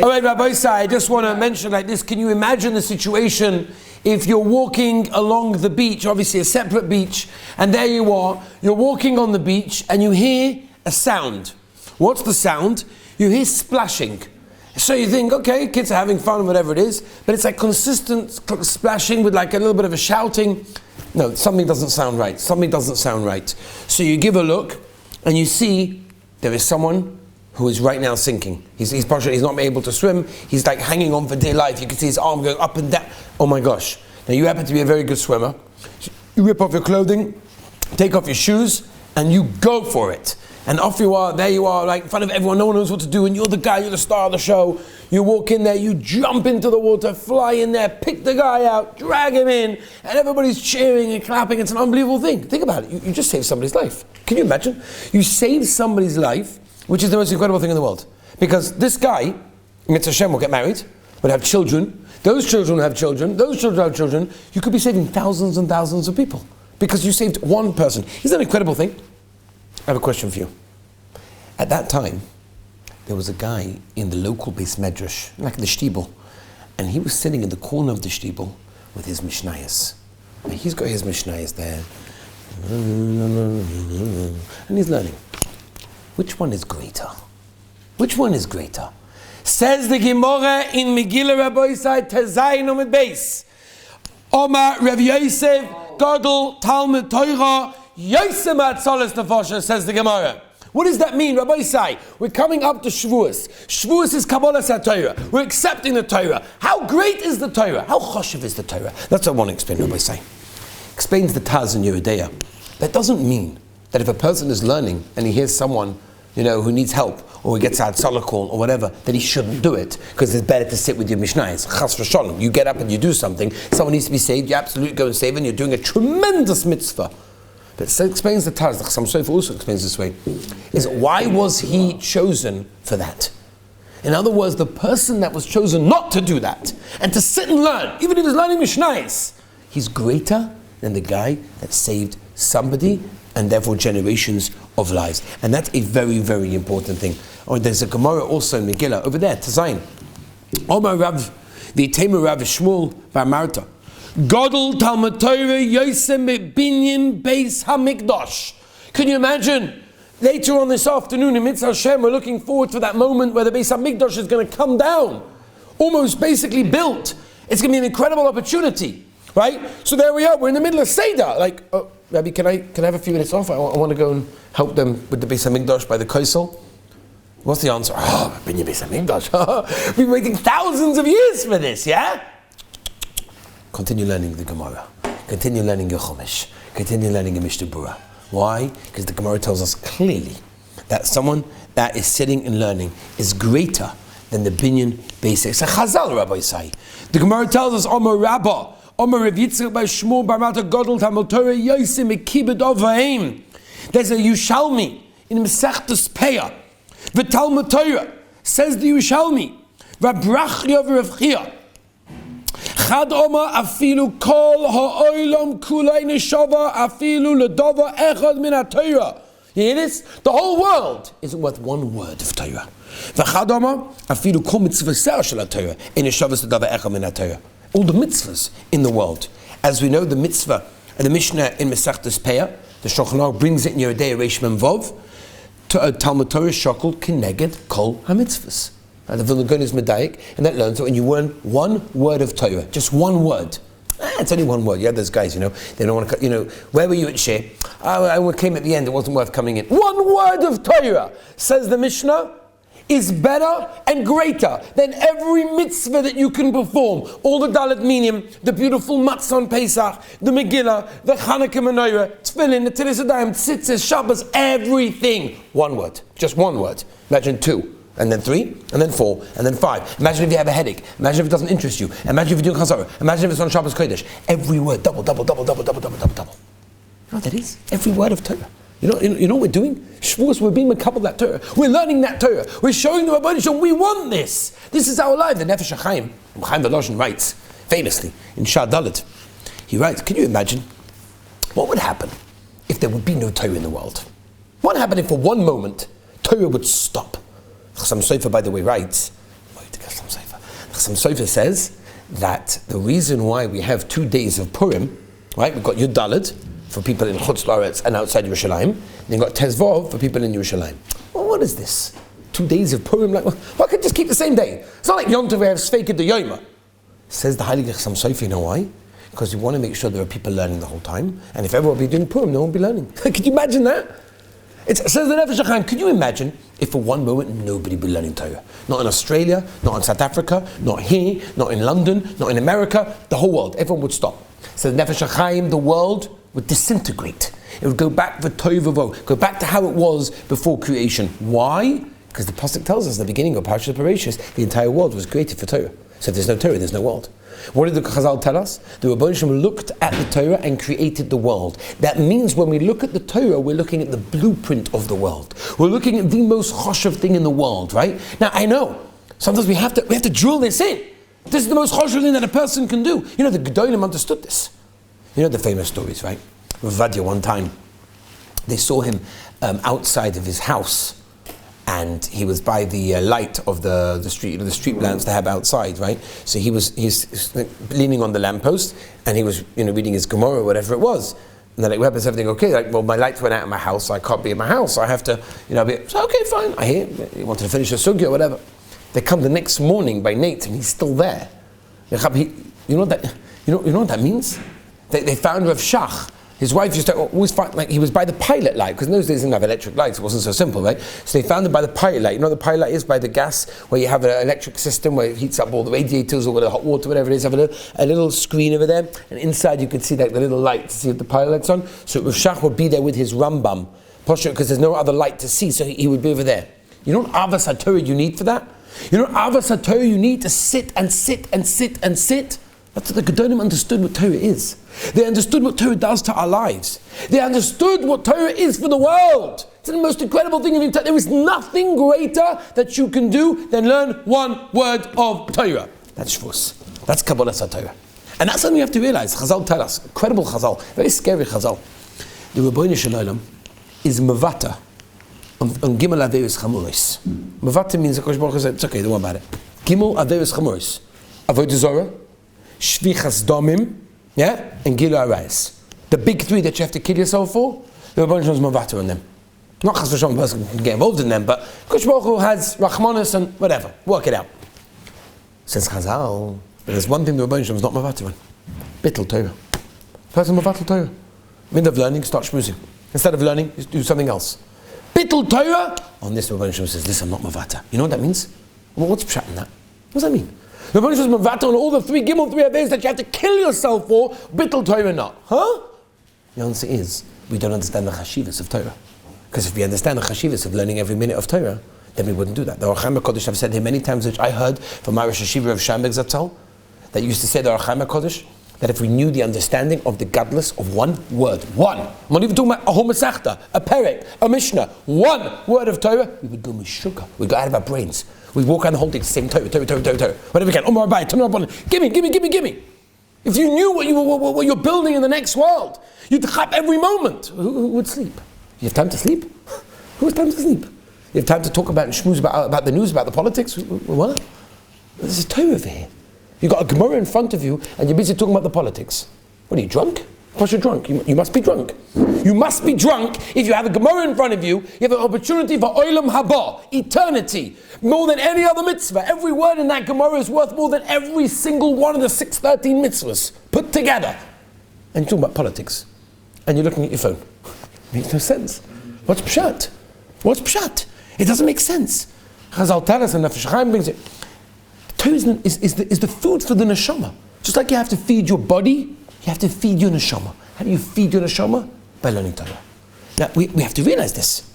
All right, Rabbi Isai, I just want to mention like this. Can you imagine the situation if you're walking along the beach, obviously a separate beach, and there you are, you're walking on the beach and you hear a sound. What's the sound? You hear splashing. So you think, okay, kids are having fun, whatever it is, but it's like consistent splashing with like a little bit of a shouting. No, something doesn't sound right. Something doesn't sound right. So you give a look and you see there is someone who is right now sinking. He's not able to swim. He's like hanging on for dear life. You can see his arm going up and down. Oh my gosh. Now you happen to be a very good swimmer. You rip off your clothing, take off your shoes, and you go for it. And off you are, there you are, like in front of everyone, no one knows what to do, and you're the guy, you're the star of the show. You walk in there, you jump into the water, fly in there, pick the guy out, drag him in, and everybody's cheering and clapping. It's an unbelievable thing. Think about it. You just saved somebody's life. Can you imagine? You saved somebody's life, which is the most incredible thing in the world. Because this guy, Mitzvah Hashem, will get married, will have children, those children will have children, those children will have children. You could be saving thousands and thousands of people because you saved one person. Isn't that an incredible thing? I have a question for you. At that time, there was a guy in the local base medrash, like the shtibel, and he was sitting in the corner of the shtibel with his mishnayos. And he's got his mishnayos there, and he's learning. Which one is greater? Which one is greater? Says the Gemara in Megillah Rabbi Isai Tezayin Omid Beis. Omar Rav Yosef Gadol Talmud Torah Yosem Atzolas Nefosha, says the Gemara. What does that mean, Rabbi Isai? We're coming up to Shavuos. Shavuos is Kabbalah Torah. We're accepting the Torah. How great is the Torah? How choshev is the Torah? That's what I want to explain, Rabbi Isai. Explains the Taz in Yeridea. That doesn't mean that if a person is learning and he hears someone, who needs help, or he gets out call or whatever, that he shouldn't do it, because it's better to sit with your mishnayos. Chas v'shalom. You get up and you do something, someone needs to be saved, you absolutely go and save, and you're doing a tremendous mitzvah. But it explains the Taz, the Chassam Sofer also explains this way, is why was he chosen for that? In other words, the person that was chosen not to do that, and to sit and learn, even if he's learning mishnayos, he's greater than the guy that saved somebody, and therefore generations of lives. And that's a very, very important thing. Oh, there's a Gemara also in Megillah, over there, Tazayin. Omar Rav, V'itema Rav Shmuel Bar Marta. Gadol Talmud Torah Yosem Binyan Beis HaMikdash. Can you imagine? Later on this afternoon in Mitzvah Hashem, we're looking forward to that moment where the Beis HaMikdash is going to come down. Almost basically built. It's going to be an incredible opportunity. Right? So there we are, we're in the middle of Seder. Like, oh, Rabbi, can I have a few minutes off? I want to go and help them with the Beis HaMikdash by the Kosel. What's the answer? Oh, Binyan Beis HaMikdash. We've been waiting thousands of years for this, yeah? Continue learning the Gemara. Continue learning your Chumash. Continue learning your Mishnah Berurah. Why? Because the Gemara tells us clearly that someone that is sitting and learning is greater than the Binyan Beis. It's a Chazal, Rabbi Isai. The Gemara tells us, Omer Rabbah, Omer Rav Yitzchak by Shmuel Bar Marta Gadol Talmud Torah Yosem Mekibed Ovaim. There's a Yushalmi in Masechtas Peah. The Talmud Torah says the Yushalmi, Vabrachya v'Rav Chad Omer afilu kol ha'olam kulei neshava afilu ledava echad min ha'Torah. You hear this? The whole world isn't worth one word of Torah. V'chad Omer afilu kol mitzvah shel ha'Torah in neshavas ledava echad min ha'Torah. All the mitzvahs in the world. As we know, the mitzvah and the Mishnah in Masechtas Peah, the Shulchan Aruch brings it in Yeridea Reish Mem Vov, Talmud Torah Shokol Kineged Kol HaMitzvahs. The Vilna Gaon is Medayik, and that learns that when you learn one word of Torah, just one word. It's only one word. Yeah, those guys, they don't want to, where were you at Sheh? I came at the end, it wasn't worth coming in. One word of Torah, says the Mishnah, is better and greater than every mitzvah that you can perform. All the Dalet Minim, the beautiful Matzah on Pesach, the Megillah, the Chanukah Menorah, Tefillin, the Tzitzis Adayim, Tzitzis, Shabbos, everything. One word, just one word. Imagine 2, and then 3, and then 4, and then 5. Imagine if you have a headache. Imagine if it doesn't interest you. Imagine if you're doing Chazorah. Imagine if it's on Shabbos Kodesh. Every word, double. You know what that is? Every word of Torah. You know what we're doing? Shavuos, we're being makabel that Torah. We're learning that Torah. We're showing the Rabbanim Shalom, we want this. This is our life. The Nefesh HaChaim, Chaim Volozhin writes, famously, in Shah Dalet, he writes, can you imagine what would happen if there would be no Torah in the world? What would happen if for one moment Torah would stop? Chassam Sofer, by the way, writes, Chassam Sofer says that the reason why we have 2 days of Purim, right? We've got Yud Daled for people in Chutz La'aretz and outside Yerushalayim, and you've got Tezvov for people in Yerushalayim. Well, what is this? 2 days of Purim? Like, why can't you just keep the same day? It's not like Yom Tov we have Sveikid the Yoma. Says the Heilige Chassam Sofer, you know why? Because we want to make sure there are people learning the whole time, and if everyone will be doing Purim, no one will be learning. Could you imagine that? It says the Nefesh HaChaim, could you imagine if for one moment nobody would be learning Torah? Not in Australia, not in South Africa, not here, not in London, not in America, the whole world, everyone would stop. So the Nefesh HaChaim, the world would disintegrate. It would go back to Tohu Vavohu, go back to how it was before creation. Why? Because the Pasuk tells us at the beginning of Parashat Bereshis, the entire world was created for Torah. So if there's no Torah, there's no world. What did the Chazal tell us? The Rebbeinu Shalom looked at the Torah and created the world. That means when we look at the Torah, we're looking at the blueprint of the world. We're looking at the most choshev thing in the world, right? Now I know, sometimes we have to drill this in. This is the most choshev thing that a person can do. You know, the Gedolim understood this. You know the famous stories, right? Rav Vadia, one time, they saw him outside of his house, and he was by the light of the street, the street lamps they have outside, right? So he's leaning on the lamppost, and he was, reading his Gemara or whatever it was. And they're like, well, is everything okay? Like, well, my lights went out in my house, so I can't be in my house. So I have to, be, so okay, fine. I hear you wanted to finish the sugya or whatever. They come the next morning by night, and he's still there. You know what that means? They found Rav Shach. His wife used to always find, like, he was by the pilot light, because in those days they didn't have electric lights, it wasn't so simple, right? So they found him by the pilot light. You know what the pilot light is? By the gas, where you have an electric system where it heats up all the radiators or the hot water, whatever it is, have a little screen over there, and inside you can see like the little light to see if the pilot light's on. So Rav Shach would be there with his Rambam, because there's no other light to see, so he would be over there. You know what Avas HaTorah you need for that? You know what Avas HaTorah you need to sit and sit and sit and sit? That's what the Gedolim understood what Torah is. They understood what Torah does to our lives. They understood what Torah is for the world. It's the most incredible thing in the Torah. There is nothing greater that you can do than learn one word of Torah. That's Shvus. That's Kabbalah Torah. And that's something you have to realize. Chazal tell us, incredible Chazal, very scary Chazal. The Rebbeinu Shalom is Mavata on Gimel Averis Chamuris. Mavata means the Kosh Baruch Hu said, it's okay, don't worry about it. Gimel Averis Chamuris. Avodah Zorah, Shvichas Domim, and Gilu Arayis. The big three that you have to kill yourself for, the Rebbeinu Shalom is Mavata on them. Not Chas v'Shalom, a person can get involved in them, but Kosh Baruch Hu has Rachmanis and whatever. Work it out. Says Chazal, but there's one thing the Rebbeinu Shalom is not Mavata on. Bittul Torah. Person Mavatal Torah. End of learning, start shmuzing. Instead of learning, just do something else. Bittul Torah. On this, the Rebbeinu Shalom says, "This I'm not Mavata." You know what that means? Well, what's pshat in that? What does that mean? The Rebbeinu Shalom is Mavata on all the three averes that you have to kill yourself for. Bittul Torah not, huh? The answer is we don't understand the chashivas of Torah. Because if we understand the chashivas of learning every minute of Torah, then we wouldn't do that. The Orchaim HaKodesh have said here many times, which I heard from my Rosh Hashiva of Shamberg Zatzal, that used to say the Orchaim HaKodesh, that if we knew the understanding of the gadlus of one word, one, I'm not even talking about a Homosachta, a Perek, a Mishnah, one word of Torah, we would go Meshuggah, we'd go out of our brains. We'd walk around the whole thing, saying Torah, whatever we can, Omar Abai, turn up on it, give me. If you knew what you're building in the next world, you'd chap every moment. Who would sleep? You have time to sleep? Who has time to sleep? You have time to talk about and schmooze about the news, about the politics? What? There's a Torah over here. You've got a Gemara in front of you and you're busy talking about the politics. What are you, drunk? Of course you're drunk. You must be drunk. You must be drunk if you have a Gemara in front of you. You have an opportunity for Olam Haba, eternity, more than any other mitzvah. Every word in that Gemara is worth more than every single one of the 613 mitzvahs put together. And you're talking about politics. And you're looking at your phone. It makes no sense. What's pshat? What's pshat? It doesn't make sense. Chazal tell us and Nefesh HaChaim brings it. Torah is the food for the neshama. Just like you have to feed your body, you have to feed your neshama. How do you feed your neshama? By learning Torah. Now, we have to realize this.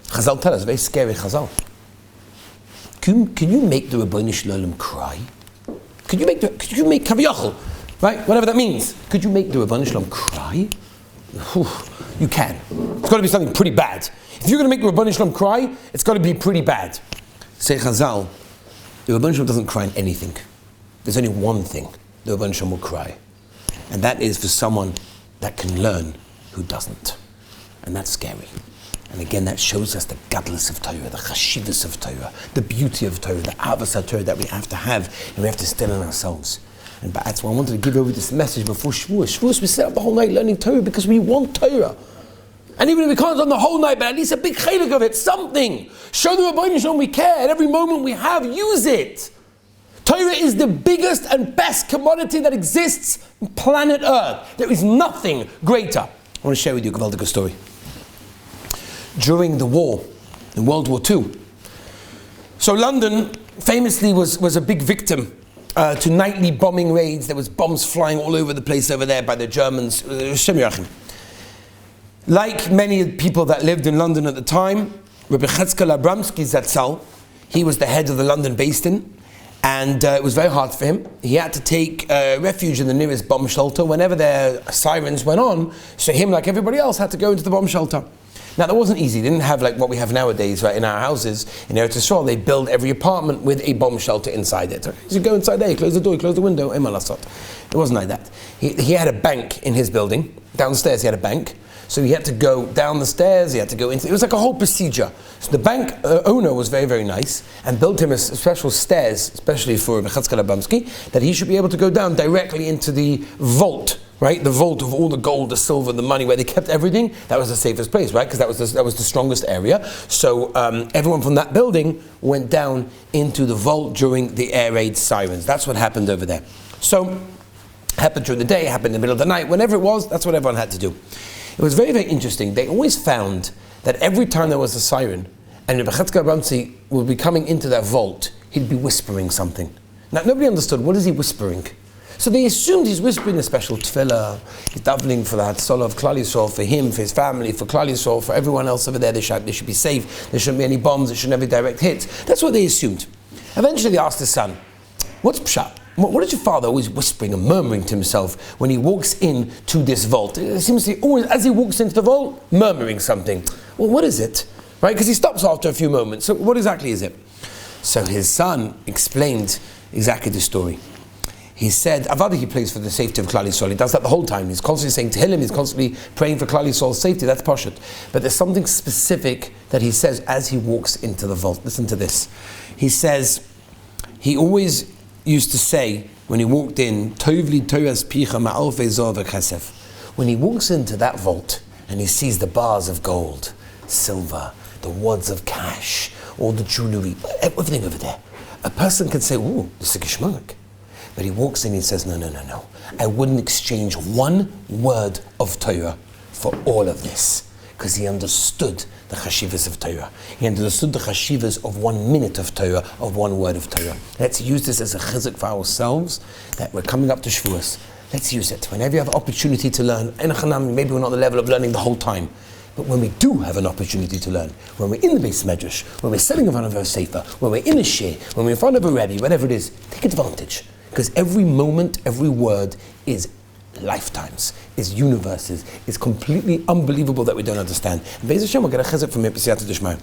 Chazal tell us, very scary Chazal. Can you make the Rebbeinu Shalom cry? Could you make Kaviyachol, right? Whatever that means. Could you make the Rebbeinu Shalom cry? You can. It's got to be something pretty bad. If you're going to make the Rebbeinu Shalom cry, it's got to be pretty bad. Say Chazal, the Rebbeinu Shalom doesn't cry in anything. There's only one thing the Rebbeinu Shalom will cry. And that is for someone that can learn who doesn't. And that's scary. And again, that shows us the gadlus of Torah, the chashivas of Torah, the beauty of Torah, the avos of Torah that we have to have, and we have to instill in ourselves. And that's why I wanted to give over this message before Shavuos. Shavuos, we sit up the whole night learning Torah because we want Torah. And even if we can't learn the whole night, but at least a big chalik of it, something. Show the Rebbeinu Shalom we care. At every moment we have, use it. Torah is the biggest and best commodity that exists on planet Earth. There is nothing greater. I want to share with you a gewaltige story. During the war, in World War II, so London famously was a big victim to nightly bombing raids. There was bombs flying all over the place over there by the Germans. Like many people that lived in London at the time, Rabbi Chatzkel Abramsky Zatzal, he was the head of the London Beis Din, and it was very hard for him. He had to take refuge in the nearest bomb shelter whenever their sirens went on, so him, like everybody else, had to go into the bomb shelter. Now, that wasn't easy. They didn't have like what we have nowadays, right? In our houses, in Eretz Yisrael, they build every apartment with a bomb shelter inside it. So you go inside there, you close the door, you close the window, it wasn't like that. He had a bank in his building. Downstairs, he had a bank. So he had to go down the stairs, he had to go into, it was like a whole procedure. So the bank owner was very, very nice and built him a special stairs, especially for Chatzkel Abramsky, that he should be able to go down directly into the vault, right? The vault of all the gold, the silver, the money, where they kept everything. That was the safest place, right? Because that was the strongest area. So everyone from that building went down into the vault during the air raid sirens. That's what happened over there. So, happened during the day, happened in the middle of the night, whenever it was, that's what everyone had to do. It was very, very interesting. They always found that every time there was a siren, and Rebbe Chatzkel Abramsky would be coming into that vault, he'd be whispering something. Now, nobody understood, what is he whispering? So they assumed he's whispering a special tefillah, he's davening for the Hatzalah of Klal Yisrael, for him, for his family, for Klal Yisrael, for everyone else over there. They should be safe, there shouldn't be any bombs, there shouldn't be direct hits. That's what they assumed. Eventually they asked his son, what's pshat? What is your father always whispering and murmuring to himself when he walks into this vault? It seems to be always, as he walks into the vault, murmuring something. Well, what is it? Right? Because he stops after a few moments. So what exactly is it? So his son explained exactly the story. He said, Avada, he prays for the safety of Klal Yisrael. He does that the whole time. He's constantly saying Tehillim, he's constantly praying for Klal Yisrael's safety. That's Pashut. But there's something specific that he says as he walks into the vault. Listen to this. He says, he always used to say, when he walked in, Tovli Torah's picha ma'alfei zor v'chesef. When he walks into that vault, and he sees the bars of gold, silver, the wads of cash, all the jewelry, everything over there, a person can say, ooh, this is a geshmak. But he walks in and he says, no. I wouldn't exchange one word of Torah for all of this. Because he understood the chashivas of Torah. He understood the chashivas of 1 minute of Torah, of one word of Torah. Let's use this as a chizuk for ourselves, that we're coming up to Shavuos. Let's use it. Whenever you have an opportunity to learn, maybe we're not at the level of learning the whole time, but when we do have an opportunity to learn, when we're in the Beis Medrash, when we're sitting in front of a sefer, when we're in a shir, when we're in front of a rebbe, whatever it is, take advantage. Because every moment, every word is lifetimes, is universes, is completely unbelievable that we don't understand. And Be'ez Hashem, we'll get a chizuk from here, B'siyata D'Shmaya.